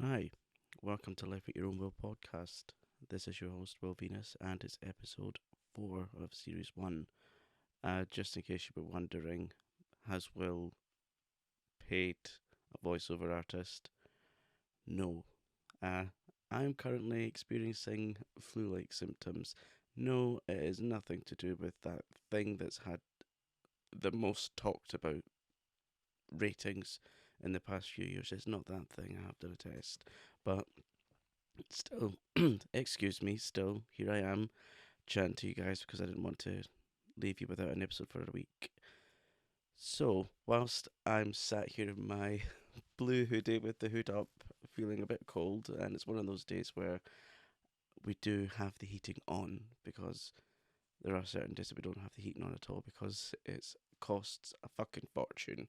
Hi, welcome to Life at Your Own Will podcast. This is your host, Will Venus, and it's episode 4 of series 1. Just in case you were wondering, has Will paid a voiceover artist? No. Uh, I'm currently experiencing flu like symptoms. No, it is nothing to do with that thing that's had the most talked about ratings in the past few years. It's not that thing, I have done a test. But still, excuse me, still, here I am chatting to you guys because I didn't want to leave you without an episode for a week. So, whilst I'm sat here in my blue hoodie with the hood up, feeling a bit cold, and it's one of those days where we do have the heating on because there are certain days that we don't have the heating on at all because it costs a fucking fortune.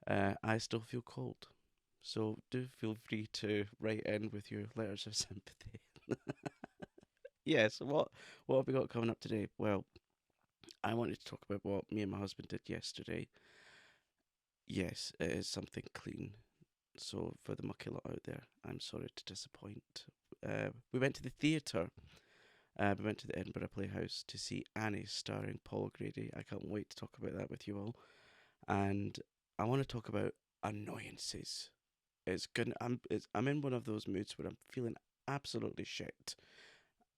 I still feel cold. So do feel free to write in with your letters of sympathy. Yes, what have we got coming up today? Well, I wanted to talk about what me and my husband did yesterday. Yes, it is something clean. So for the mucky lot out there, I'm sorry to disappoint. We went to the theatre. We went to the Edinburgh Playhouse to see Annie starring Paul Grady. I can't wait to talk about that with you all. And I want to talk about annoyances. It's good. I'm in one of those moods where I'm feeling absolutely shit,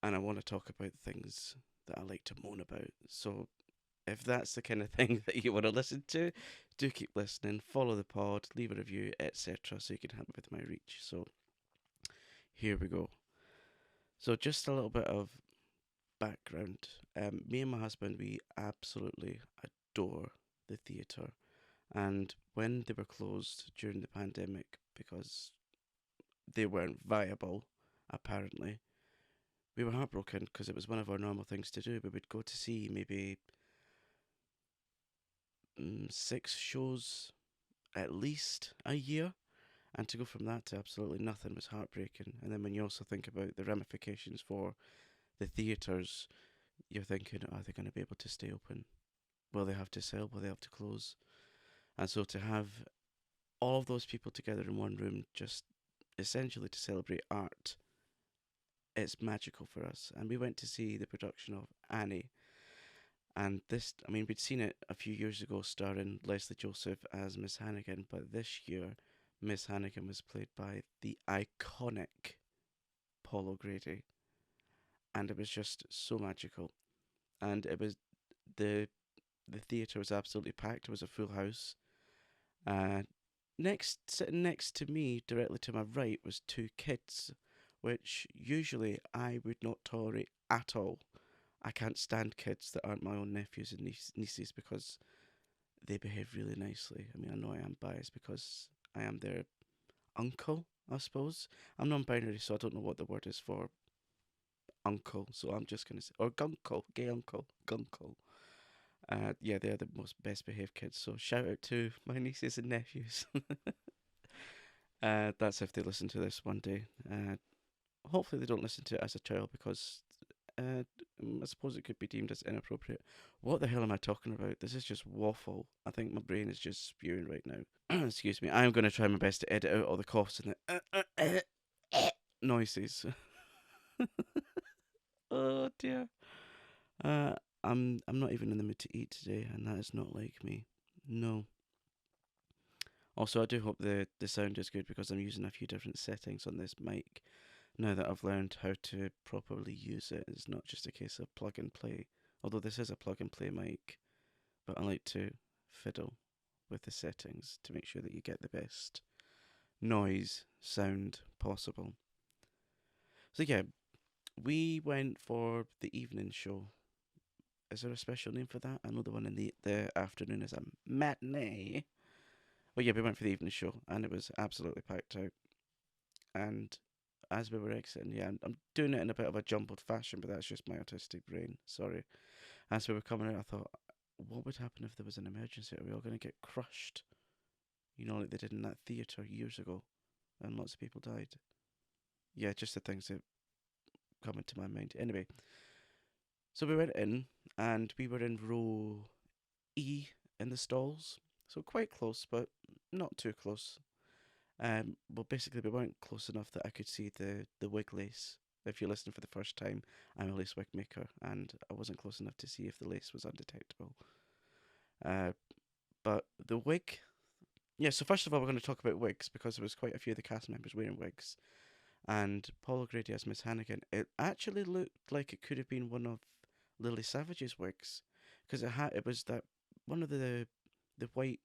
and I want to talk about things that I like to moan about. So if that's the kind of thing that you want to listen to, do keep listening, follow the pod, leave a review, etc., so you can help me with my reach. So here we go. So just a little bit of background. Me and my husband, we absolutely adore the theatre. And when they were closed during the pandemic, because they weren't viable, apparently, we were heartbroken because it was one of our normal things to do. We would go to see maybe 6 shows at least a year. And to go from that to absolutely nothing was heartbreaking. And then when you also think about the ramifications for the theatres, you're thinking, are they going to be able to stay open? Will they have to sell? Will they have to close? And so to have all of those people together in one room, just essentially to celebrate art, it's magical for us. And we went to see the production of Annie. And this, I mean, we'd seen it a few years ago starring Leslie Joseph as Miss Hannigan, but this year, Miss Hannigan was played by the iconic Paul O'Grady, and it was just so magical. And it was the the theatre was absolutely packed. It was a full house. Uh, sitting next to me, directly to my right, was two kids, which usually I would not tolerate at all. I can't stand kids that aren't my own nephews and nieces because they behave really nicely. I mean, I know I am biased because I am their uncle, I suppose. I'm non binary, so I don't know what the word is for uncle, so I'm just going to say, or gunkle, gay uncle, gunkle. Yeah, they're the most best behaved kids, so shout out to my nieces and nephews. That's if they listen to this one day. Hopefully, they don't listen to it as a child because I suppose it could be deemed as inappropriate. What the hell am I talking about? This is just waffle. I think my brain is just spewing right now. Excuse me. I am going to try my best to edit out all the coughs and the noises. Oh dear. Uh, I'm not even in the mood to eat today, and that is not like me. No. Also, I do hope the sound is good because I'm using a few different settings on this mic now that I've learned how to properly use it. It's not just a case of plug and play. Although this is a plug and play mic, but I like to fiddle with the settings to make sure that you get the best noise sound possible. So yeah, we went for the evening show. Is there a special name for that? I know the one in the afternoon is a matinee. Well, yeah, we went for the evening show, and it was absolutely packed out. And as we were exiting, yeah, I'm doing it in a bit of a jumbled fashion, but that's just my autistic brain. Sorry. As we were coming out, I thought, what would happen if there was an emergency? Are we all going to get crushed? You know, like they did in that theatre years ago, and lots of people died. Yeah, just the things that come into my mind. Anyway, so we went in, and we were in row E in the stalls, so quite close, but not too close. Well, basically, we weren't close enough that I could see the wig lace. If you're listening for the first time, I'm a lace wig maker, and I wasn't close enough to see if the lace was undetectable. Uh, but the wig, yeah. So first of all, we're going to talk about wigs because there was quite a few of the cast members wearing wigs, and Paul O'Grady as Miss Hannigan. It actually looked like it could have been one of Lily Savage's wigs, because it was that one of the white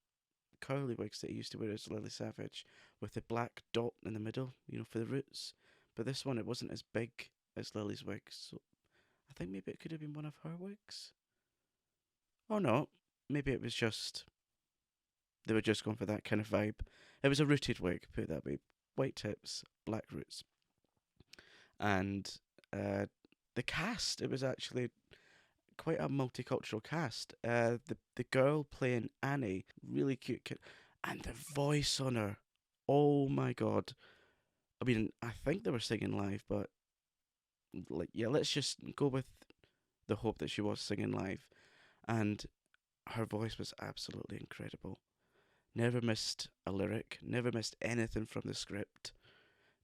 curly wigs that he used to wear as Lily Savage with the black dot in the middle, for the roots. But this one, it wasn't as big as Lily's wig, so I think maybe it could have been one of her wigs. Or not. Maybe it was just, they were just going for that kind of vibe. It was a rooted wig, put it that way. White tips, black roots. And uh, the cast, it was actually quite a multicultural cast. The girl playing Annie, really cute kid, and the voice on her, oh my god! I mean, I think they were singing live, but like, yeah, let's just go with the hope that she was singing live, and her voice was absolutely incredible. Never missed a lyric, never missed anything from the script.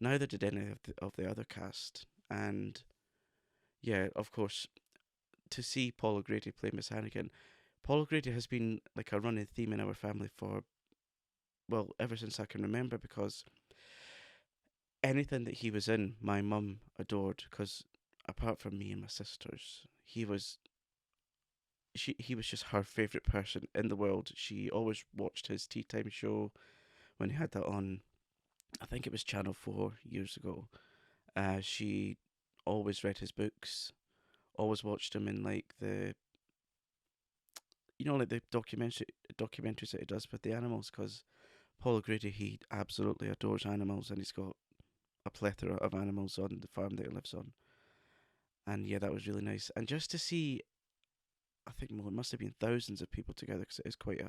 Neither did any of the other cast, and yeah, of course, to see Paul O'Grady play Miss Hannigan. Paul O'Grady has been like a running theme in our family for, well, ever since I can remember, because anything that he was in, my mum adored. Because apart from me and my sisters, he was just her favourite person in the world. She always watched his tea time show when he had that on. I think it was Channel 4 years ago. She always read his books, always watched him in like like the documentaries that he does with the animals. Because Paul O'Grady, he absolutely adores animals, and he's got a plethora of animals on the farm that he lives on. And yeah, that was really nice. And just to see, I think well, it must have been thousands of people together, because it is quite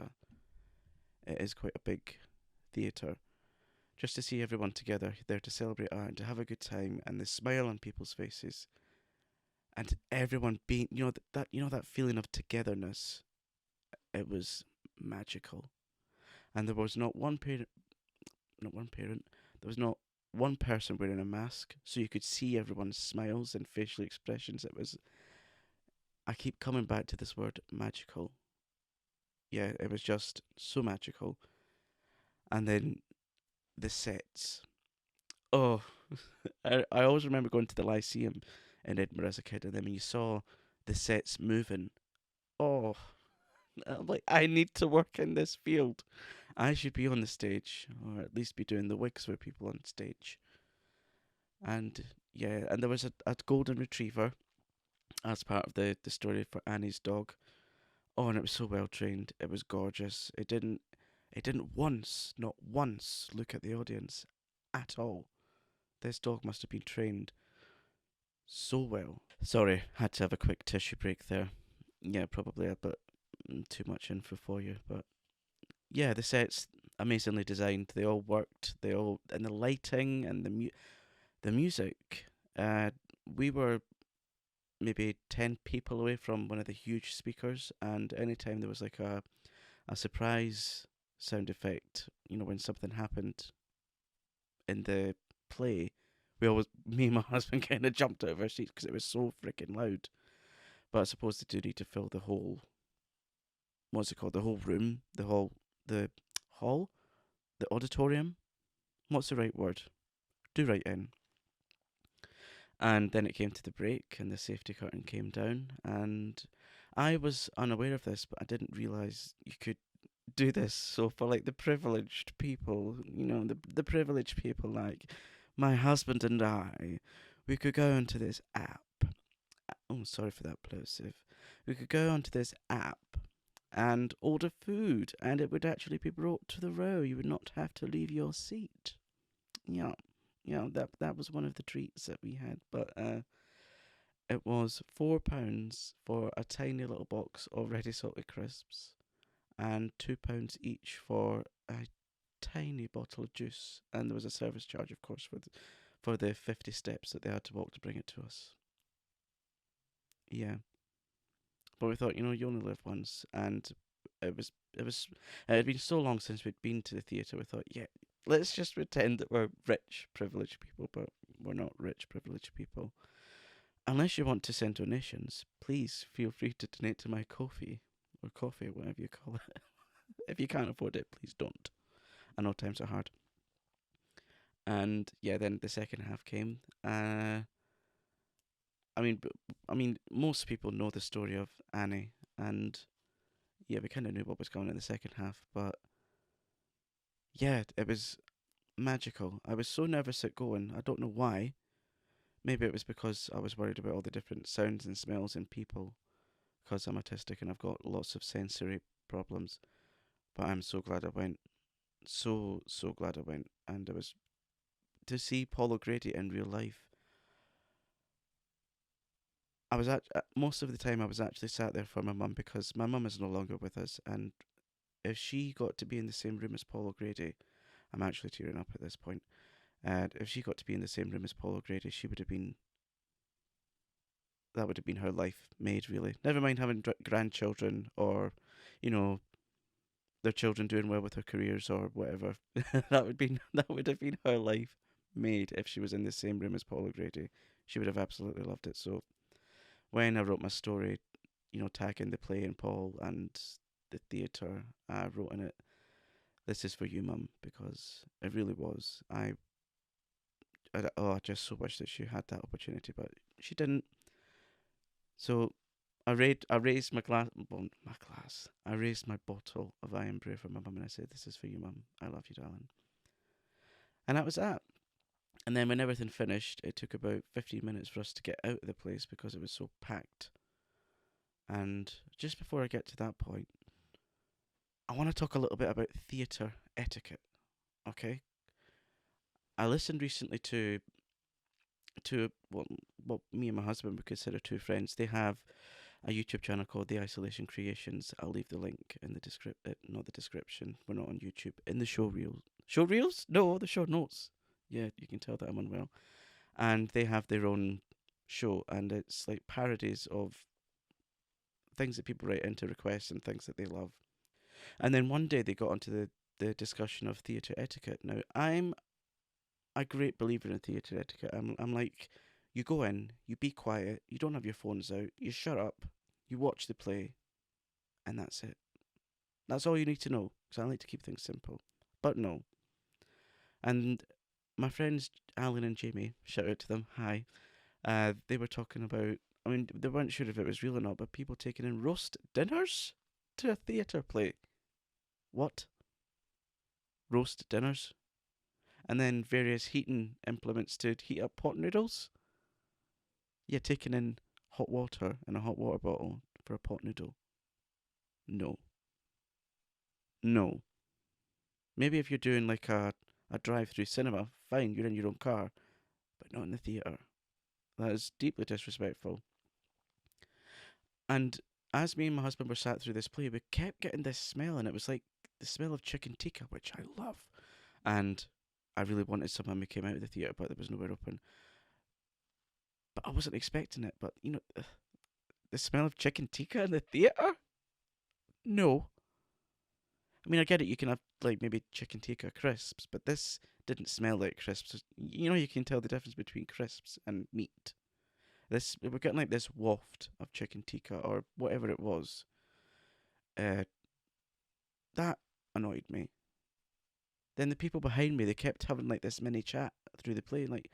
a big theatre. Just to see everyone together there to celebrate art and to have a good time, and the smile on people's faces, and everyone being, that feeling of togetherness. It was magical, and there was not one parent, there was not one person wearing a mask, so you could see everyone's smiles and facial expressions. I keep coming back to this word magical. Yeah, it was just so magical. And then the sets. Oh, I always remember going to the Lyceum in Edinburgh as a kid, and then when you saw the sets moving, oh, I'm like, I need to work in this field. I should be on the stage, or at least be doing the wigs for people on stage. And yeah, and there was a golden retriever as part of the story for Annie's dog. Oh, and it was so well trained. It was gorgeous. It didn't once, not once, look at the audience at all. This dog must have been trained so well. Sorry, had to have a quick tissue break there. Yeah, probably a bit too much info for you, but yeah, the sets amazingly designed. They all worked. They all, and the lighting and the music. Uh, we were maybe 10 people away from one of the huge speakers, and anytime there was like a surprise sound effect, when something happened in the play, me and my husband kind of jumped out of our seats because it was so freaking loud. But I suppose they do need to fill the whole, what's it called, the whole room, the hall, the auditorium. What's the right word? Do write in. And then it came to the break, and the safety curtain came down, and I was unaware of this, but I didn't realise you could do this. So for like the privileged people, the privileged people like my husband and I, we could go onto this app. Oh, sorry for that plosive. We could go onto this app and order food, and it would actually be brought to the row. You would not have to leave your seat. Yeah, yeah, that was one of the treats that we had. But it was £4 for a tiny little box of ready salted crisps, and £2 each for a tiny bottle of juice. And there was a service charge, of course, for the 50 steps that they had to walk to bring it to us. Yeah, but we thought, you only live once, and it was it had been so long since we'd been to the theatre. We thought, yeah, let's just pretend that we're rich, privileged people, but we're not rich, privileged people. Unless you want to send donations, please feel free to donate to my Ko-fi or coffee, whatever you call it. If you can't afford it, please don't. I know times are hard. And yeah, then the second half came. I mean, most people know the story of Annie, and yeah, we kind of knew what was coming in the second half. But yeah, it was magical. I was so nervous at going. I don't know why. Maybe it was because I was worried about all the different sounds and smells and people, because I'm autistic and I've got lots of sensory problems. But I'm so glad I went. So glad I went. And it was to see Paul O'Grady in real life. I was at most of the time I was actually sat there for my mum because my mum is no longer with us, and if she got to be in the same room as Paul O'Grady, I'm actually tearing up at this point. And if she got to be in the same room as Paul O'Grady, she would have been that would have been her life made really. Never mind having grandchildren or, you know, their children doing well with their careers or whatever. That would have been her life made if she was in the same room as Paul O'Grady. She would have absolutely loved it. So when I wrote my story, tagging the play and Paul and the theatre, I wrote in it, "This is for you, Mum," because it really was. I just so wish that she had that opportunity, but she didn't. So I raised my glass, well, my glass. I raised my bottle of Iron Brew for my mum, and I said, "This is for you, Mum. I love you, darling." And that was that. And then when everything finished, it took about 15 minutes for us to get out of the place because it was so packed. And just before I get to that point, I want to talk a little bit about theatre etiquette. Okay, I listened recently to what me and my husband would consider two friends. They have a YouTube channel called The Isolation Creations. I'll leave the link in the not the description. We're not on YouTube. In the show reels. Show reels? No, the show notes. Yeah, you can tell that I'm unwell. And they have their own show, and it's like parodies of things that people write into requests and things that they love. And then one day they got onto the discussion of theatre etiquette. Now, I'm a great believer in theatre etiquette. I'm like, you go in, you be quiet, you don't have your phones out, you shut up, you watch the play, and that's it. That's all you need to know, because I like to keep things simple. But no. And my friends Alan and Jamie, shout out to them, hi, they were talking about, I mean, they weren't sure if it was real or not, but people taking in roast dinners to a theatre play. What? Roast dinners? And then various heating implements to heat up pot noodles? Yeah, taking in hot water in a hot water bottle for a pot noodle. No. No. Maybe if you're doing like a drive through cinema, fine, you're in your own car, but not in the theatre. That is deeply disrespectful. And as me and my husband were sat through this play, we kept getting this smell, and it was like the smell of chicken tikka, which I love. And I really wanted some when we came out of the theatre, but there was nowhere open. But I wasn't expecting it. But, the smell of chicken tikka in the theatre? No. I mean, I get it. You can have like maybe chicken tikka crisps, but this didn't smell like crisps. You can tell the difference between crisps and meat. We're getting like this waft of chicken tikka or whatever it was. Uh, that annoyed me. Then the people behind me, they kept having like this mini chat through the play, like,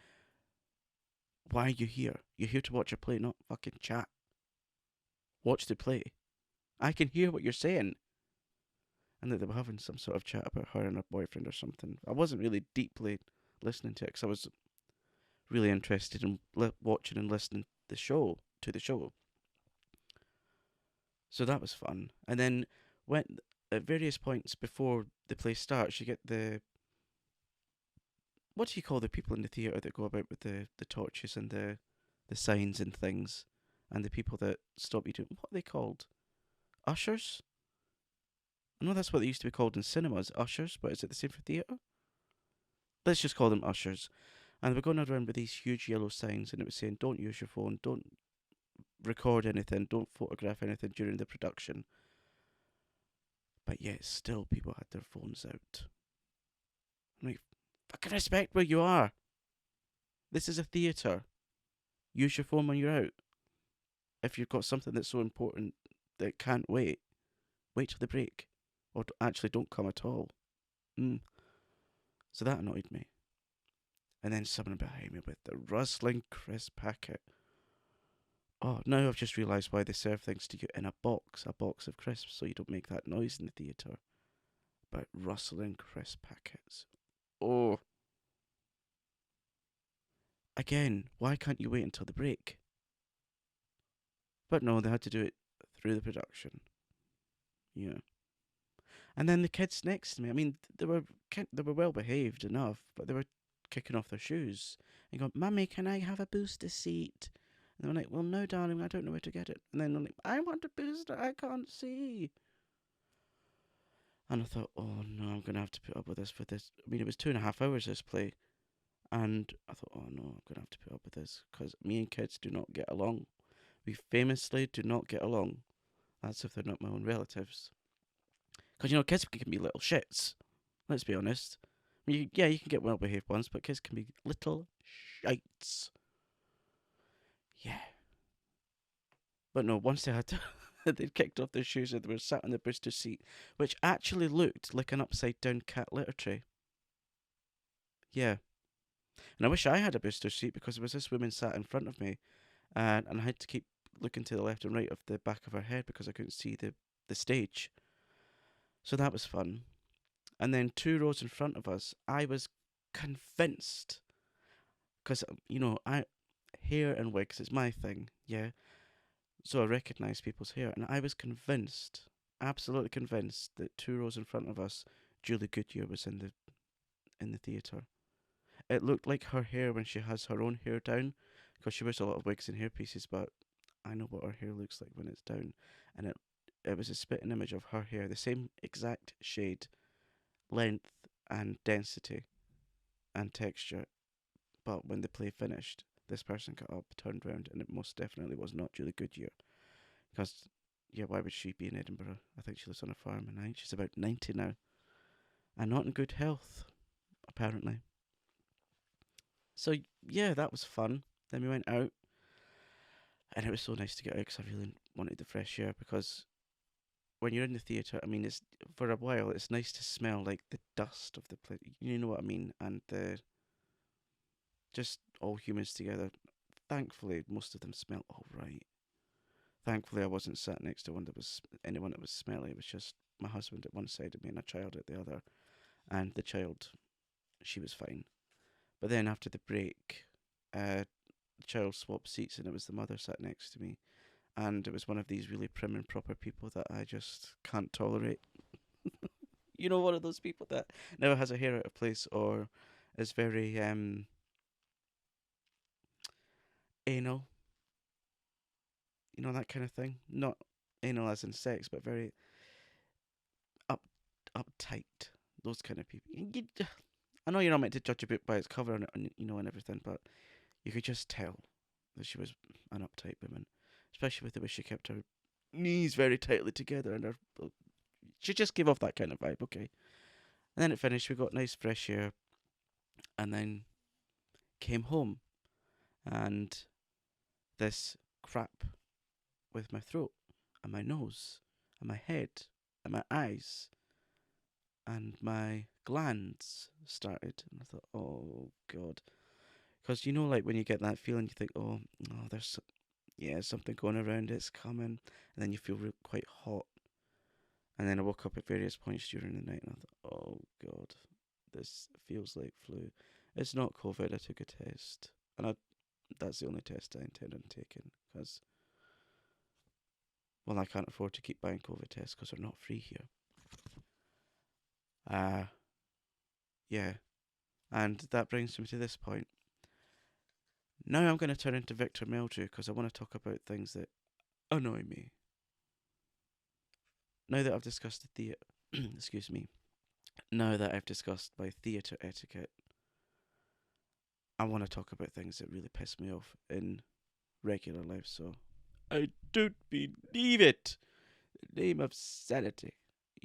why are you here? You're here to watch a play, not fucking chat. Watch the play. I can hear what you're saying. And that they were having some sort of chat about her and her boyfriend or something. I wasn't really deeply listening to it because I was really interested in watching and listening to the show. So that was fun. And then when at various points before the play starts, you get what do you call the people in the theatre that go about with the torches and the signs and things, and the people that stop you doing, what are they called? Ushers? I know that's what they used to be called in cinemas, ushers, but is it the same for theatre? Let's just call them ushers. And we're going around with these huge yellow signs, and it was saying, don't use your phone, don't record anything, don't photograph anything during the production. But yet, still, people had their phones out. I'm like, fucking respect where you are. This is a theatre. Use your phone when you're out. If you've got something that's so important that can't wait, wait till the break. Or actually don't come at all. So that annoyed me. And then someone behind me with the rustling crisp packet. Oh, now I've just realised why they serve things to you in a box of crisps, so you don't make that noise in the theatre. But rustling crisp packets. Oh. Again, why can't you wait until the break? But no, they had to do it through the production. Yeah. And then the kids next to me, I mean, they were well behaved enough, but they were kicking off their shoes and going, "Mummy, can I have a booster seat?" And they were like, "Well, no, darling, I don't know where to get it." And then they're like, "I want a booster, I can't see." And I thought, oh no, I'm going to have to put up with this for this. I mean, it was 2.5 hours, this play. And I thought, oh no, I'm going to have to put up with this because me and kids do not get along. We famously do not get along. That's if they're not my own relatives. Because, kids can be little shits. Let's be honest. I mean, yeah, you can get well behaved ones, but kids can be little shites. Yeah. But no, once they had to, they'd kicked off their shoes and they were sat on the booster seat, which actually looked like an upside down cat litter tray. Yeah. And I wish I had a booster seat because there was this woman sat in front of me, and I had to keep looking to the left and right of the back of her head because I couldn't see the stage. So that was fun. And then 2 rows in front of us, I was convinced, because, hair and wigs is my thing, yeah? So I recognise people's hair, and I was convinced, absolutely convinced, that 2 rows in front of us, Julie Goodyear was in the theatre. It looked like her hair when she has her own hair down, because she wears a lot of wigs and hairpieces, but I know what her hair looks like when it's down, and it was a spitting image of her hair, the same exact shade, length and density and texture, but when the play finished, this person got up, turned round, and it most definitely was not Julie Goodyear, because, yeah, why would she be in Edinburgh? I think she lives on a farm, and I think she's about 90 now, and not in good health, apparently. So, yeah, that was fun. Then we went out, and it was so nice to get out because I really wanted the fresh air, because when you're in the theatre, I mean, it's for a while, it's nice to smell like the dust of the place. You know what I mean? And just all humans together. Thankfully, most of them smell all right. Thankfully, I wasn't sat next to anyone that was smelly. It was just my husband at one side of me and a child at the other. And the child, she was fine. But then after the break, the child swapped seats and it was the mother sat next to me. And it was one of these really prim and proper people that I just can't tolerate. One of those people that never has a hair out of place or is very anal. That kind of thing. Not anal as in sex, but very up uptight. Those kind of people. I know you're not meant to judge a book by its cover and everything, but you could just tell that she was an uptight woman, especially with the way she kept her knees very tightly together and she just gave off that kind of vibe. Okay, and then it finished. We got nice fresh air, and then came home, and this crap with my throat and my nose and my head and my eyes and my glands started, and I thought, oh god, because like when you get that feeling, you think, oh, there's something going around, it's coming, and then you feel quite hot, and then I woke up at various points during the night, and I thought, oh god, this feels like flu. It's not COVID. I took a test, and that's the only test I intend on taking, because, well, I can't afford to keep buying COVID tests because they're not free here. Yeah. And that brings me to this point. Now I'm going to turn into Victor Meldrew because I want to talk about things that annoy me. Now that I've discussed the theatre, excuse me, now that I've discussed my theatre etiquette, I want to talk about things that really piss me off in regular life. So, I don't believe it! The name of sanity.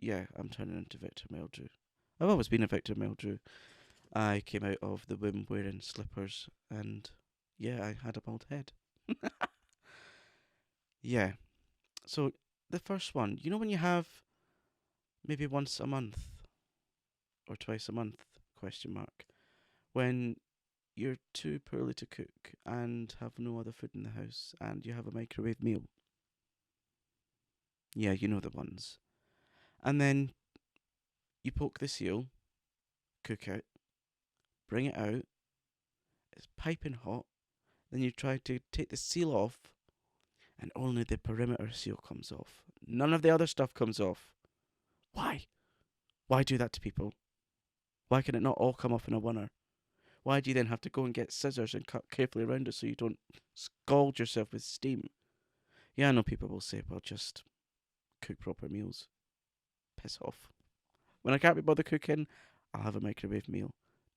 Yeah, I'm turning into Victor Meldrew. I've always been a Victor Meldrew. I came out of the womb wearing slippers, and yeah, I had a bald head. Yeah. So the first one, when you have maybe once a month or twice a month, question mark, when you're too poorly to cook and have no other food in the house and you have a microwave meal. Yeah, you know the ones. And then you poke the seal, cook it, bring it out, it's piping hot, then you try to take the seal off and only the perimeter seal comes off. None of the other stuff comes off. Why? Why do that to people? Why can it not all come off in a oneer? Why do you then have to go and get scissors and cut carefully around it so you don't scald yourself with steam? Yeah, I know people will say, well, just cook proper meals. Piss off. When I can't be bothered cooking, I'll have a microwave meal.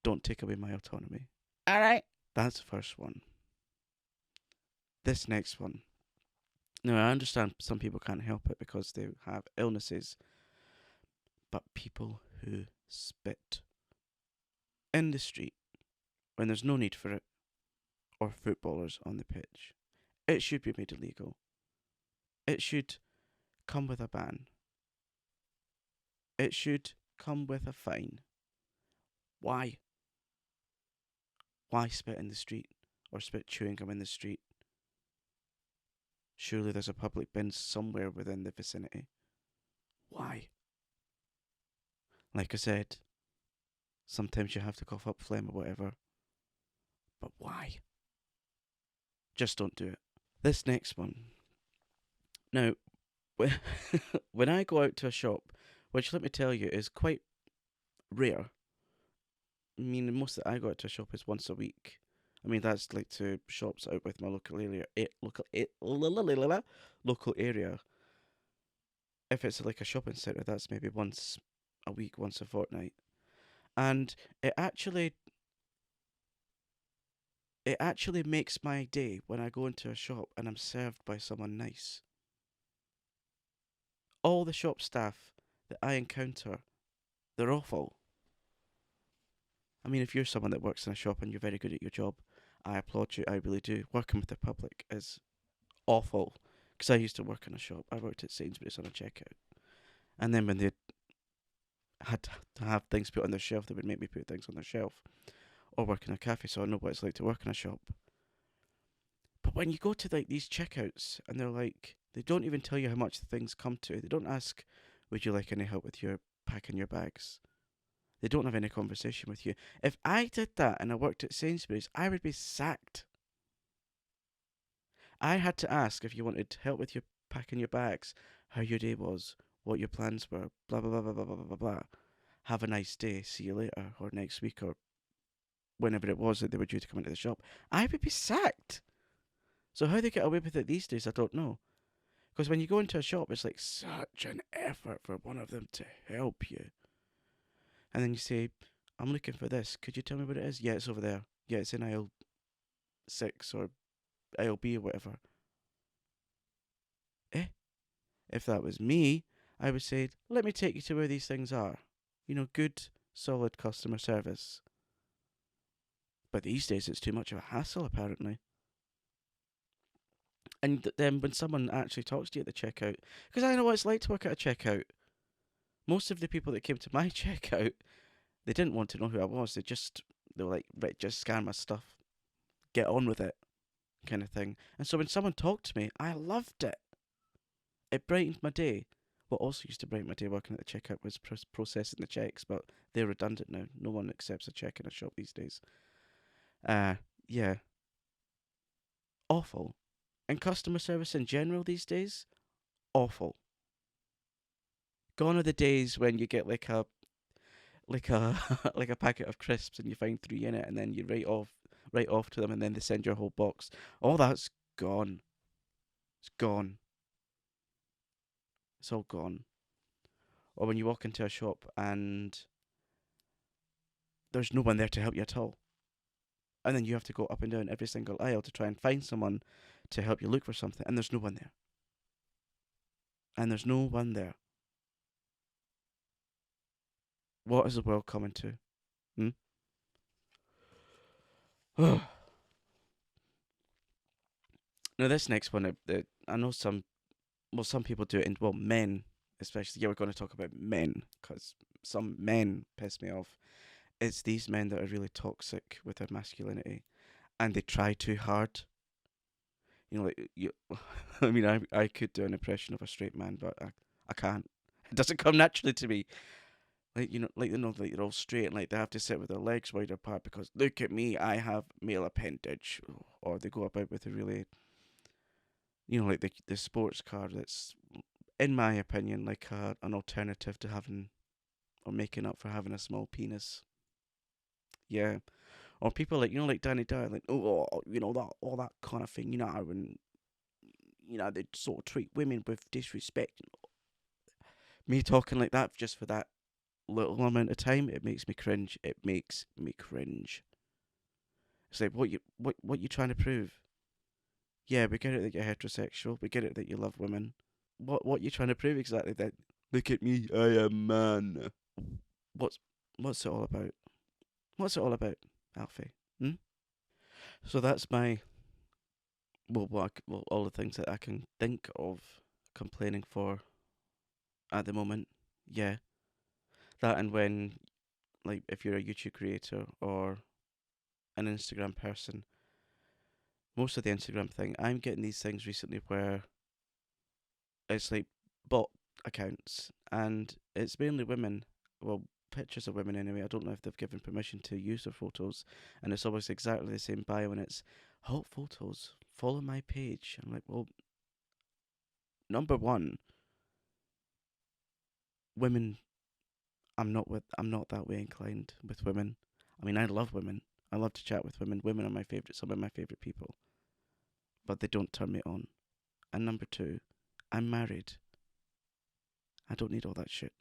Don't take away my autonomy. Alright. That's the first one. This next one. Now, I understand some people can't help it because they have illnesses, but people who spit in the street when there's no need for it, or footballers on the pitch, it should be made illegal. It should come with a ban. It should come with a fine. Why? Why spit in the street or spit chewing gum in the street? Surely there's a public bin somewhere within the vicinity. Why? Like I said, sometimes you have to cough up phlegm or whatever. But why? Just don't do it. This next one. Now, when I go out to a shop, which let me tell you is quite rare. I mean, most that I go out to a shop is once a week. I mean, that's like to shops out with my local area. Local area. If it's like a shopping centre, that's maybe once a week, once a fortnight, and it actually makes my day when I go into a shop and I'm served by someone nice. All the shop staff that I encounter, they're awful. I mean, if you're someone that works in a shop and you're very good at your job, I applaud you. I really do. Working with the public is awful. Because I used to work in a shop. I worked at Sainsbury's on a checkout. And then when they had to have things put on their shelf, they would make me put things on their shelf. Or work in a cafe, so I know what it's like to work in a shop. But when you go to like these checkouts and they're like, they don't even tell you how much the things come to. They don't ask, would you like any help with your packing your bags? They don't have any conversation with you. If I did that and I worked at Sainsbury's, I would be sacked. I had to ask if you wanted help with your packing your bags, how your day was, what your plans were, blah blah blah blah blah blah blah blah. Have a nice day. See you later, or next week, or whenever it was that they were due to come into the shop. I would be sacked. So how they get away with it these days, I don't know. Because when you go into a shop, it's like such an effort for one of them to help you. And then you say, I'm looking for this. Could you tell me what it is? Yeah, it's over there. Yeah, it's in aisle 6 or aisle B or whatever. Eh? If that was me, I would say, let me take you to where these things are. Good, solid customer service. But these days it's too much of a hassle, apparently. And then when someone actually talks to you at the checkout, because I know what it's like to work at a checkout. Most of the people that came to my checkout, they didn't want to know who I was. They were like, right, just scan my stuff, get on with it, kind of thing. And so when someone talked to me, I loved it. It brightened my day. What also used to brighten my day working at the checkout was processing the checks, but they're redundant now. No one accepts a check in a shop these days. Yeah, awful. And customer service in general these days, awful. Gone are the days when you get like a like a packet of crisps and you find 3 in it and then you write off to them and then they send your whole box. All that's gone. It's gone. It's all gone. Or when you walk into a shop and there's no one there to help you at all. And then you have to go up and down every single aisle to try and find someone to help you look for something and there's no one there. And there's no one there. What is the world coming to? Hmm? now this next one, I know some people do it, and well, men especially. Yeah, we're going to talk about men because some men piss me off. It's these men that are really toxic with their masculinity, and they try too hard. You know, like you. I mean, I could do an impression of a straight man, but I can't. It doesn't come naturally to me. Like like they're all straight and like they have to sit with their legs wide apart because look at me, I have male appendage, or they go about with a really, like the sports car that's, in my opinion, like an alternative to having or making up for having a small penis. Yeah, or people like like Danny Dyer, like that all that kind of thing, and they sort of treat women with disrespect. Me talking like that just for that little amount of time, it makes me cringe. It makes me cringe. It's like what you trying to prove? Yeah, we get it that you're heterosexual. We get it that you love women. What you trying to prove exactly? That look at me, I am man. What's what's it all about? What's it all about, Alfie? Hmm? So that's my all the things that I can think of complaining for at the moment. Yeah, that and when like if you're a YouTube creator or an Instagram person, most of the Instagram thing, I'm getting these things recently where it's like bot accounts and it's mainly women. Well, pictures of women anyway. I don't know if they've given permission to use their photos, and it's always exactly the same bio, and it's hot photos. Follow my page. I'm like, well, number one, women. I'm not that way inclined with women. I mean, I love women. I love to chat with women. Women are my favorite. Some of my favorite people, but they don't turn me on. And number two, I'm married. I don't need all that shit.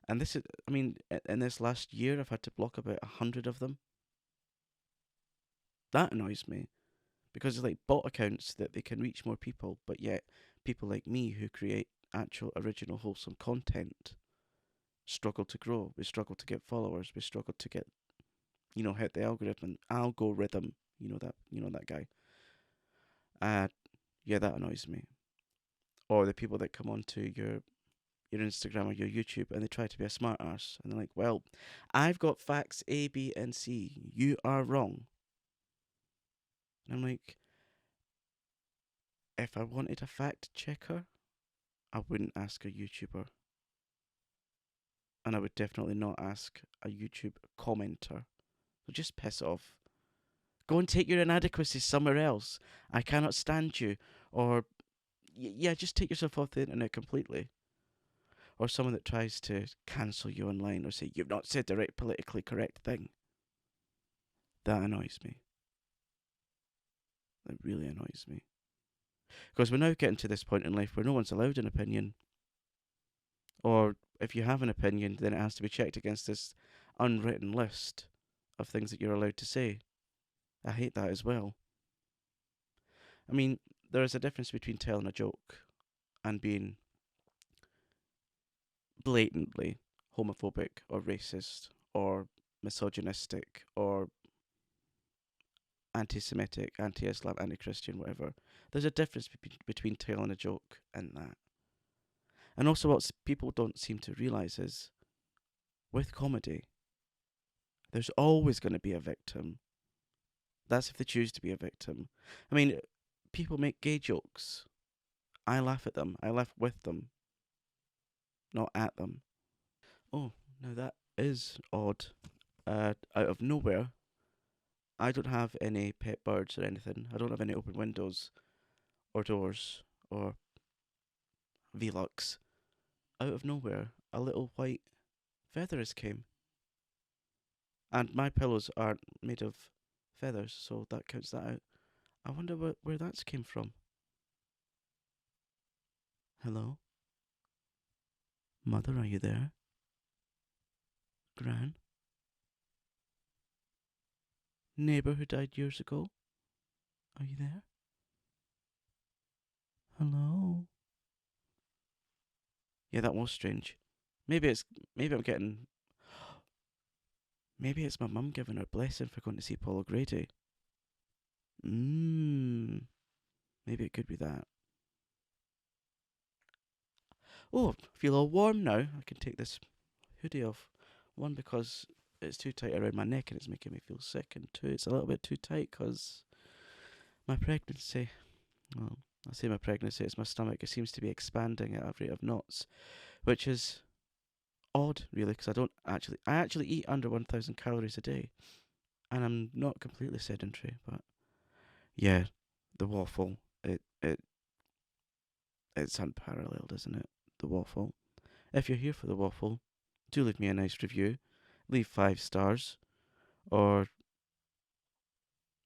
And this is, I mean, in this last year, I've had to block about 100 of them. That annoys me because it's like bot accounts that they can reach more people, but yet people like me who create actual, original, wholesome content struggle to grow. We struggle to get followers. We struggle to get, hit the algorithm. You know that guy. Uh, yeah, that annoys me. Or the people that come onto your Instagram or your YouTube and they try to be a smart ass and they're like, well, I've got facts A, B, and C. You are wrong. And I'm like, if I wanted a fact checker, I wouldn't ask a YouTuber. And I would definitely not ask a YouTube commenter. So just piss off. Go and take your inadequacies somewhere else. I cannot stand you. Or, yeah, just take yourself off the internet completely. Or someone that tries to cancel you online or say, you've not said the right politically correct thing. That annoys me. That really annoys me. Because we're now getting to this point in life where no one's allowed an opinion. Or if you have an opinion, then it has to be checked against this unwritten list of things that you're allowed to say. I hate that as well. I mean, there is a difference between telling a joke and being blatantly homophobic or racist or misogynistic or anti Semitic, anti Islam, anti Christian, whatever. There's a difference between telling a joke and that. And also, what people don't seem to realise is with comedy, there's always going to be a victim. That's if they choose to be a victim. I mean, people make gay jokes. I laugh at them. I laugh with them, not at them. Oh, now that is odd. Out of nowhere, I don't have any pet birds or anything. I don't have any open windows or doors or Velux. Out of nowhere, a little white feather has came. And my pillows aren't made of feathers, so that counts that out. I wonder where that's came from. Hello? Mother, are you there? Gran? Neighbour who died years ago? Are you there? Hello? Yeah, that was strange. Maybe I'm getting Maybe it's my mum giving her blessing for going to see Paul O'Grady. Maybe it could be that. Oh, I feel all warm now. I can take this hoodie off. One, because it's too tight around my neck and it's making me feel sick, and two, it's a little bit too tight because my pregnancy. Well, I say my pregnancy, it's my stomach. It seems to be expanding at a rate of knots, which is odd, really, because I actually eat under 1,000 calories a day, and I'm not completely sedentary. But yeah, the waffle, it's unparalleled, isn't it? The waffle. If you're here for the waffle, do leave me a nice review. Leave 5 stars, or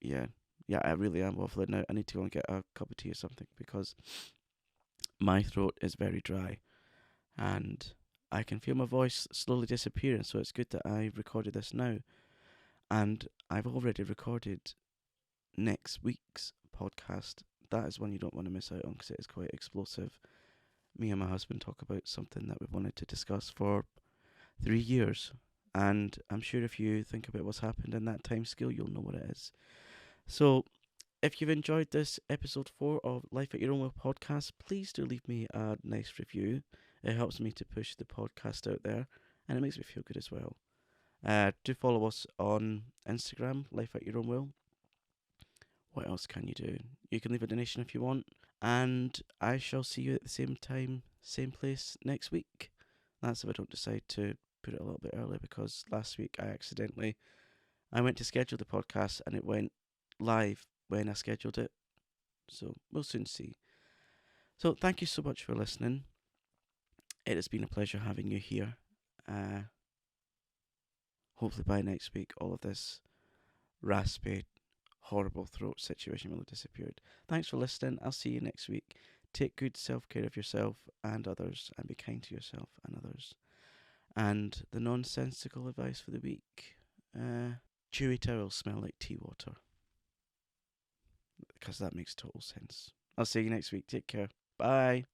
yeah, yeah. I really am waffling now. I need to go and get a cup of tea or something because my throat is very dry, and I can feel my voice slowly disappearing. So it's good that I recorded this now, and I've already recorded next week's podcast. That is one you don't want to miss out on because it is quite explosive. Me and my husband talk about something that we've wanted to discuss for 3 years. And I'm sure if you think about what's happened in that time scale, you'll know what it is. So, if you've enjoyed this episode 4 of Life at Your Own Will podcast, please do leave me a nice review. It helps me to push the podcast out there, and it makes me feel good as well. Do follow us on Instagram, Life at Your Own Will. What else can you do? You can leave a donation if you want, and I shall see you at the same time, same place next week. That's if I don't decide to put it a little bit early, because last week I went to schedule the podcast and it went live when I scheduled it. So we'll soon see. So thank you so much for listening. It has been a pleasure having you here. Hopefully by next week all of this raspy, horrible throat situation will have disappeared. Thanks for listening. I'll see you next week. Take good self-care of yourself and others, and be kind to yourself and others. And the nonsensical advice for the week: chewy towels smell like tea water, because that makes total sense. I'll see you next week. Take care. Bye.